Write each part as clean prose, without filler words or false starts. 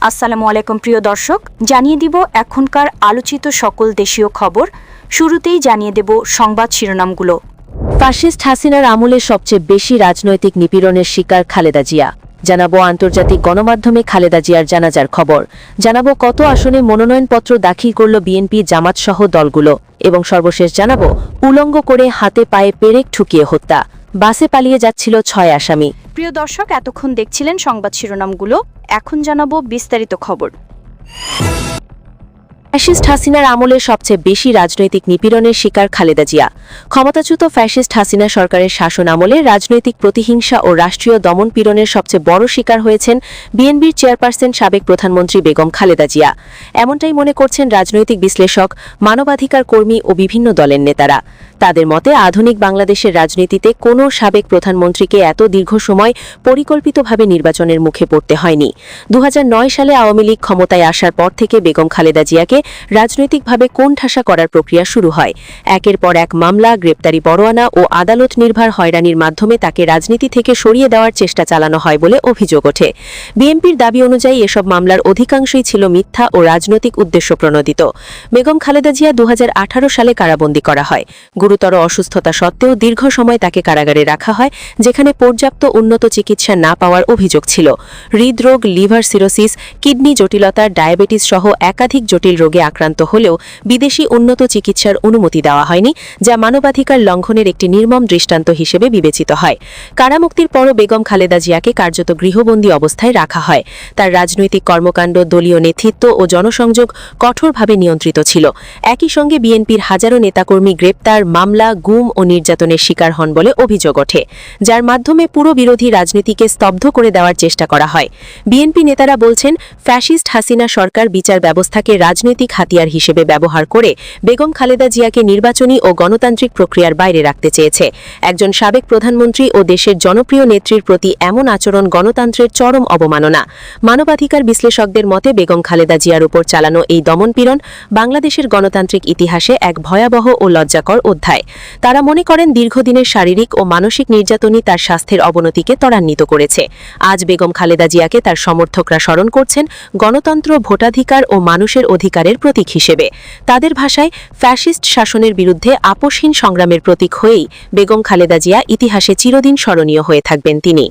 আসসালামু আলাইকুম প্রিয় দর্শক, জানিয়ে দিব এখনকার আলোচিত সকল দেশীয় খবর। শুরুতেই জানিয়ে দেব সংবাদ শিরোনামগুলো। ফ্যাসিস্ট হাসিনার আমলে সবচেয়ে বেশি রাজনৈতিক নিপীড়নের শিকার খালেদা জিয়া। জানাবো আন্তর্জাতিক গণমাধ্যমে খালেদা জিয়ার জানাজার খবর। জানাবো কত আসনে মনোনয়নপত্র দাখিল করল বিএনপি, জামাত সহ দলগুলো। এবং সর্বশেষ জানাবো উলঙ্গ করে হাতে পায়ে পেরেক ঠুকিয়ে হত্যা, বাসে পালিয়ে যাচ্ছিল 6 আসামি। প্রিয় দর্শক, এতক্ষণ দেখছিলেন সংবাদ শিরোনামগুলো, এখন জানাবো বিস্তারিত খবর। ফ্যাসিস্ট হাসিনার আমলে সবচেয়ে বেশি রাজনৈতিক নিপীড়নের শিকার খালেদা জিয়া। ক্ষমতাচ্যুত ফ্যাসিস্ট হাসিনা সরকারের শাসন আমলে রাজনৈতিক প্রতিহিংসা ও রাষ্ট্রীয় দমনপীড়নের সবচেয়ে বড় শিকার হয়েছেন বিএনপির চেয়ারপারসন সাবেক প্রধানমন্ত্রী বেগম খালেদা জিয়া। এমনটাই মনে করছেন রাজনৈতিক বিশ্লেষক, মানবাধিকার কর্মী ও বিভিন্ন দলের নেতারা। তাদের মতে আধুনিক বাংলাদেশের রাজনীতিতে কোনো সাবেক প্রধানমন্ত্রীকে এত দীর্ঘ সময় পরিকল্পিতভাবে নির্বাচনের মুখে পড়তে হয়নি। 2009 সালে আওয়ামী লীগ ক্ষমতায় আসার পর থেকে বেগম খালেদা জিয়াকে রাজনৈতিকভাবে কোণঠাসা করার প্রক্রিয়া শুরু হয়। একের পর এক মামলা, গ্রেপ্তারি পরোয়ানা ও আদালত নির্ভর হয়রানির মাধ্যমে তাকে রাজনীতি থেকে সরিয়ে দেওয়ার চেষ্টা চালানো হয় বলে অভিযোগ ওঠে। বিএনপির দাবি অনুযায়ী এসব মামলার অধিকাংশই ছিল মিথ্যা ও রাজনৈতিক উদ্দেশ্য প্রণোদিত। বেগম খালেদা জিয়া 2018 সালে কারাবন্দী করা হয়। গুরুতর অসুস্থতা সত্ত্বেও দীর্ঘ সময় তাকে কারাগারে রাখা হয়, যেখানে পর্যাপ্ত উন্নত চিকিৎসা না পাওয়ার অভিযোগ ছিল। হৃদরোগ, লিভার সিরোসিস, কিডনি জটিলতা, ডায়াবেটিস সহ একাধিক জটিল রোগে আক্রান্ত হলেও বিদেশি উন্নত চিকিৎসার অনুমতি দেওয়া হয়নি, যা মানবাধিকার লঙ্ঘনের একটি নির্মম দৃষ্টান্ত হিসেবে বিবেচিত হয়। কারামুক্তির পরও বেগম খালেদা জিয়াকে কার্যত গৃহবন্দী অবস্থায় রাখা হয়। তার রাজনৈতিক কর্মকাণ্ড, দলীয় নেতৃত্ব ও জনসংযোগ কঠোরভাবে নিয়ন্ত্রিত ছিল। একই সঙ্গে বিএনপির হাজারো নেতাকর্মী গ্রেপ্তার, মামলা, গুম ও নির্যাতনের শিকার হন বলে অভিযোগ ওঠে, যার মাধ্যমে পুরো বিরোধী রাজনীতিকে স্তব্ধ করে দেওয়ার চেষ্টা করা হয়। বিএনপি নেতারা বলছেন, ফ্যাসিস্ট হাসিনা সরকার বিচার ব্যবস্থাকে রাজনৈতিক হাতিয়ার হিসেবে ব্যবহার করে বেগম খালেদা জিয়াকে নির্বাচনী ও গণতান্ত্রিক প্রক্রিয়ার বাইরে রাখতে চেয়েছে। একজন সাবেক প্রধানমন্ত্রী ও দেশের জনপ্রিয় নেত্রীর প্রতি এমন আচরণ গণতন্ত্রের চরম অবমাননা। মানবাধিকার বিশ্লেষকদের মতে বেগম খালেদা জিয়ার উপর চালানো এই দমনপীড়ন বাংলাদেশের গণতান্ত্রিক ইতিহাসে এক ভয়াবহ ও লজ্জাকর অধ্যায়। তারা মনে করেন দীর্ঘদিনের শারীরিক ও মানসিক নির্যাতনই তার স্বাস্থ্যের অবনতিকে ত্বরান্বিত করেছে। আজ বেগম খালেদা জিয়াকে তার সমর্থকরা স্মরণ করছেন গণতন্ত্র, ভোটাধিকার ও মানুষের অধিকারের প্রতীক হিসেবে। তাদের ভাষায়, ফ্যাসিস্ট শাসনের বিরুদ্ধে আপোষহীন সংগ্রামের প্রতীক হয়েই বেগম খালেদা জিয়া ইতিহাসে চিরদিন স্মরণীয় হয়ে থাকবেন তিনি।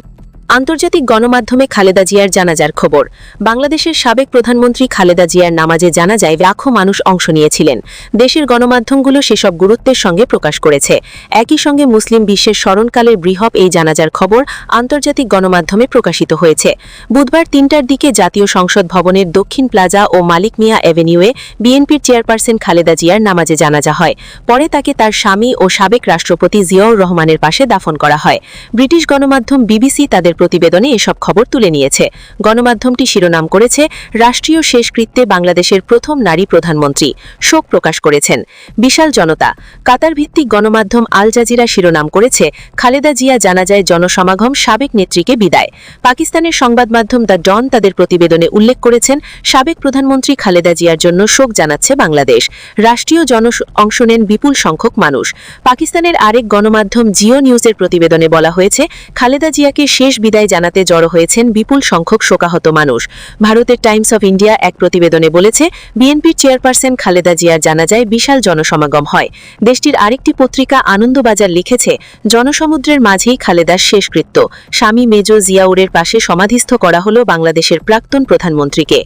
আন্তর্জাতিক গণমাধ্যমে খালেদা জিয়ার জানাজার খবর। বাংলাদেশের সাবেক প্রধানমন্ত্রী খালেদা জিয়ার নামাজে জানাজায় লাখো মানুষ অংশ নিয়েছিলেন। দেশের গণমাধ্যমগুলো সেসব গুরুত্বের সঙ্গে প্রকাশ করেছে। একই সঙ্গে মুসলিম বিশ্বের স্মরণকালের বৃহৎ এই জানাজার খবর আন্তর্জাতিক গণমাধ্যমে প্রকাশিত হয়েছে। বুধবার 3টার দিকে জাতীয় সংসদ ভবনের দক্ষিণ প্লাজা ও মালিক মিয়া অ্যাভিনিউয়ে বিএনপির চেয়ারপারসন খালেদা জিয়ার নামাজে জানাজা হয়। পরে তাকে তার স্বামী ও সাবেক রাষ্ট্রপতি জিয়াউর রহমানের পাশে দাফন করা হয়। ব্রিটিশ গণমাধ্যম বিবিসি তাদের প্রতিবেদনে এসব খবর তুলে নিয়েছে। গণমাধ্যমটি শিরোনাম করেছে, রাষ্ট্রীয় শেষকৃত্যে বাংলাদেশের প্রথম নারী প্রধানমন্ত্রী, শোক প্রকাশ করেছেন বিশাল জনতা। কাতার ভিত্তিক গণমাধ্যম আল জাজিরা শিরোনাম করেছে, খালেদা জিয়া জানাজায় জনসমাগম, সাবেক নেত্রীকে বিদায়। পাকিস্তানের সংবাদ মাধ্যম দ্য ডন তাদের প্রতিবেদনে উল্লেখ করেছেন, সাবেক প্রধানমন্ত্রী খালেদা জিয়ার জন্য শোক জানাচ্ছে বাংলাদেশ। রাষ্ট্রীয় অংশ নেন বিপুল সংখ্যক মানুষ। পাকিস্তানের আরেক গণমাধ্যম জিও নিউজের প্রতিবেদনে বলা হয়েছে, খালেদা জিয়াকে শেষ বিদায় জানাতে জড়ো হয়েছেন বিপুল সংখ্যক শোকাহত মানুষ। ভারতের টাইমস অফ ইন্ডিয়া এক প্রতিবেদনে বলেছে, বিএনপির চেয়ারপারসন খালেদা জিয়ার জানাজায় বিশাল জনসমাগম হয়। দেশটির আরেকটি পত্রিকা আনন্দবাজার লিখেছে, জনসমুদ্রের মাঝেই খালেদার শেষকৃত্য, স্বামী মেজর জিয়াউরের পাশে সমাধিস্থ করা হল বাংলাদেশের প্রাক্তন প্রধানমন্ত্রীকে।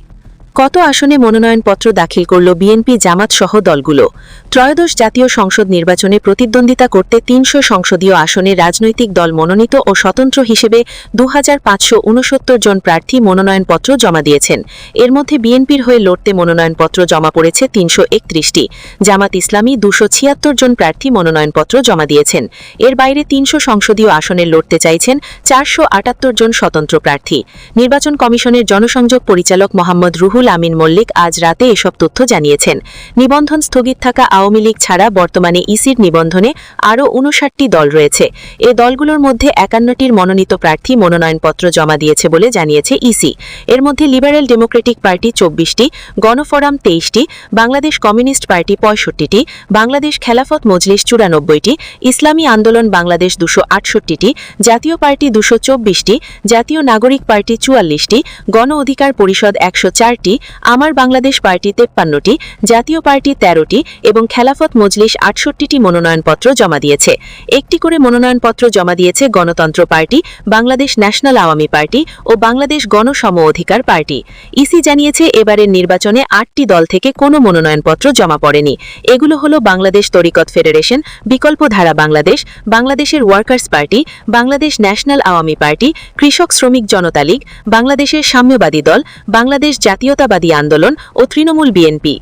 কত আসনে মনোনয়নপত্র দাখিল করল বিএনপি, জামাত সহ দলগুলো? ত্রয়োদশ জাতীয় সংসদ নির্বাচনে প্রতিদ্বন্দ্বিতা করতে 300 সংসদীয় আসনে রাজনৈতিক দল মনোনীত ও স্বতন্ত্র হিসেবে 2569 জন প্রার্থী মনোনয়নপত্র জমা দিয়েছেন। এর মধ্যে বিএনপির হয়ে লড়তে মনোনয়নপত্র জমা পড়েছে 331টি। জামাত ইসলামী 276 জন প্রার্থী মনোনয়নপত্র জমা দিয়েছেন। এর বাইরে 300 সংসদীয় আসনে লড়তে চাইছেন 478 জন স্বতন্ত্র প্রার্থী। নির্বাচন কমিশনের জনসংযোগ পরিচালক মোহাম্মদ রুহুল রুহুল আমিন মল্লিক আজ রাতে এসব তথ্য জানিয়েছেন। নিবন্ধন স্থগিত থাকা আওয়ামী লীগ ছাড়া বর্তমানে ইসির নিবন্ধনে আরও ৫৯টি দল রয়েছে। এ দলগুলোর মধ্যে ৫১টির মনোনীত প্রার্থী মনোনয়নপত্র জমা দিয়েছে বলে জানিয়েছে ইসি। এর মধ্যে লিবারেল ডেমোক্রেটিক পার্টি ২৪টি, গণফোরাম ২৩টি, বাংলাদেশ কমিউনিস্ট পার্টি ৬৫টি, বাংলাদেশ খেলাফত মজলিস ৯৪টি, ইসলামী আন্দোলন বাংলাদেশ ২৬৮টি, জাতীয় পার্টি ২২৪টি, জাতীয় নাগরিক পার্টি ৪৪টি, গণ অধিকার পরিষদ ১০৪টি, আমার বাংলাদেশ পার্টি ৫৩টি, জাতীয় পার্টি ১৩টি এবং খেলাফত মজলিস ৬৮টি মনোনয়নপত্র জমা দিয়েছে। একটি করে মনোনয়নপত্র জমা দিয়েছে Ganatantri party, Bangladesh national Awami party ও বাংলাদেশ গণ সম অধিকার পার্টি। ইসি জানিয়েছে এবারের নির্বাচনে ৮টি দল থেকে কোনো মনোনয়নপত্র জমা পড়েনি। এগুলো হলো বাংলাদেশ তরিকত ফেডারেশন, বিকল্প ধারা বাংলাদেশ, বাংলাদেশের workers party, Bangladesh national Awami party, কৃষক শ্রমিক জনতা লীগ, বাংলাদেশের সাম্যবাদী দল, বাংলাদেশ জাতীয়তাবাদী আন্দোলন ও তৃণমূল বিএনপি।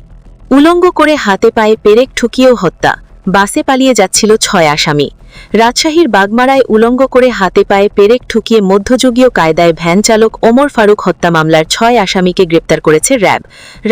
উলঙ্গ করে হাতে পায়ে পেরেক ঠুকিয়েও হত্যা, বাসে পালিয়ে যাচ্ছিল ৬ আসামি। রাজশাহীর বাগমারায় উলঙ্গ করে হাতে পায়ে পেরেক ঠুকিয়ে মধ্যযুগীয় কায়দায় ভ্যান চালক ওমর ফারুক হত্যা মামলার ৬ আসামিকে গ্রেপ্তার করেছে র্যাব।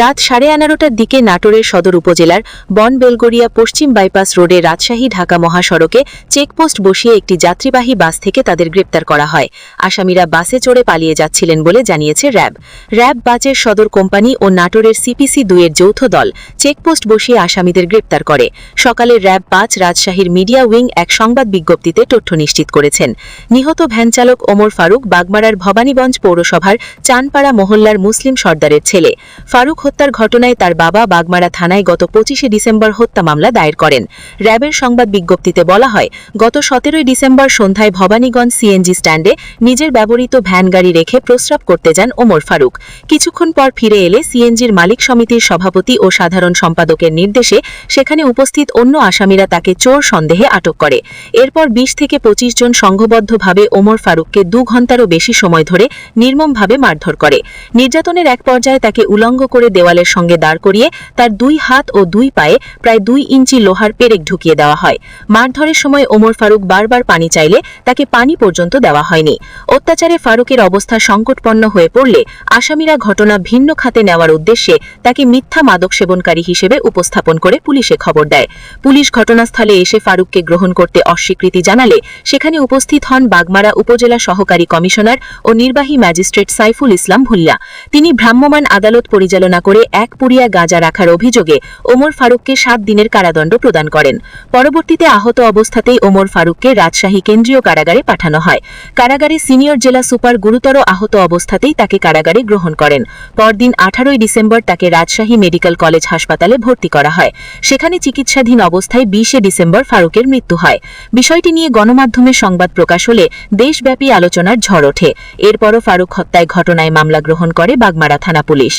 রাত 11:30টার দিকে নাটোরের সদর উপজেলার বনবেলগড়িয়া পশ্চিম বাইপাস রোডে রাজশাহী ঢাকা মহাসড়কে চেকপোস্ট বসিয়ে একটি যাত্রীবাহী বাস থেকে তাদের গ্রেপ্তার করা হয়। আসামিরা বাসে চড়ে পালিয়ে যাচ্ছিলেন বলে জানিয়েছে র্যাব। র্যাব বাজের সদর কোম্পানি ও নাটোরের CPC-2-এর যৌথ দল চেকপোস্ট বসিয়ে আসামিদের গ্রেপ্তার করে। সকালে র্যাব ৫ রাজশাহীর মিডিয়া উইং এক সংবাদ বিজ্ঞপ্তিতে তথ্য নিশ্চিত করেছেন। নিহত ভ্যানচালক ওমর ফারুক বাগমারার ভবানীগঞ্জ পৌরসভার চানপাড়া মহল্লার মুসলিম সর্দারের ছেলে। ফারুক হত্যার ঘটনায় তার বাবা বাগমারা থানায় গত ২৫শে ডিসেম্বর হত্যা মামলা দায়ের করেন। র্যাবের সংবাদ বিজ্ঞপ্তিতে বলা হয়, গত ১৭ই ডিসেম্বর সন্ধ্যায় ভবানীগঞ্জ সিএনজি স্ট্যান্ডে নিজের ব্যবহৃত ভ্যান গাড়ি রেখে প্রস্রাব করতে যান ওমর ফারুক। কিছুক্ষণ পর ফিরে এলে সিএনজির মালিক সমিতির সভাপতি ও সাধারণ সম্পাদকের নির্দেশে সেখানে উপস্থিত অন্য আসামিরা তাকে চোর সন্দেহে আটক করে। এরপর ২০ থেকে ২৫ জন সংঘবদ্ধভাবে ওমর ফারুককে ২ ঘণ্টারও বেশি সময় ধরে নির্মমভাবে মারধর করে। নির্যাতনের এক পর্যায়ে তাকে উলঙ্গ করে দেওয়ালের সঙ্গে দাঁড় করিয়ে তার ২ হাত ও ২ পায়ে প্রায় ২ ইঞ্চি লোহার পেরেক ঢুকিয়ে দেওয়া হয়। মারধরের সময় ওমর ফারুক বারবার পানি চাইলে তাকে পানি পর্যন্ত দেওয়া হয়নি। অত্যাচারে ফারুকের অবস্থা সংকটপন্ন হয়ে পড়লে আসামিরা ঘটনা ভিন্ন খাতে নেওয়ার উদ্দেশ্যে তাকে মিথ্যা মাদক সেবনকারী হিসেবে উপস্থাপন করে পুলিশে খবর দেয়। পুলিশ ঘটনাস্থলে এসে ফারুককে গ্রহণ করতে অস্বীকৃতি জানালে সেখানে উপস্থিত হন বাগমারা উপজেলা সহকারী কমিশনার ও নির্বাহী ম্যাজিস্ট্রেট সাইফুল ইসলাম ভুল্লা। তিনি ভ্রাম্যমাণ আদালত পরিচালনা করে এক পুড়িয়া গাঁজা রাখার অভিযোগে ওমর ফারুককে ৭ দিনের কারাদণ্ড প্রদান করেন। পরবর্তীতে আহত অবস্থাতেই ওমর ফারুককে রাজশাহী কেন্দ্রীয় কারাগারে পাঠানো হয়। কারাগারে সিনিয়র জেলা সুপার গুরুতর আহত অবস্থাতেই তাকে কারাগারে গ্রহণ করেন। পরদিন 18ই ডিসেম্বর তাকে রাজশাহী মেডিকেল কলেজ হাসপাতালে ভর্তি করা হয়। সেখানে চিকিৎসাধীন অবস্থায় 20শে ডিসেম্বর ফারুকের মৃত্যু হয়। বিষয়টি নিয়ে গণমাধ্যমে সংবাদ প্রকাশ হলে দেশব্যাপী আলোচনার ঝড় ওঠে। এরপরও ফারুক হত্যায় ঘটনায় মামলা গ্রহণ করে বাগমারা থানা পুলিশ।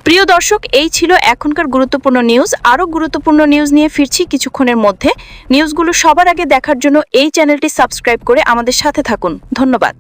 প্রিয় দর্শক, এই ছিল এখনকার গুরুত্বপূর্ণ নিউজ। আরও গুরুত্বপূর্ণ নিউজ নিয়ে ফিরছি কিছুক্ষণের মধ্যে। নিউজগুলো সবার আগে দেখার জন্য এই চ্যানেলটি সাবস্ক্রাইব করে আমাদের সাথে থাকুন। ধন্যবাদ।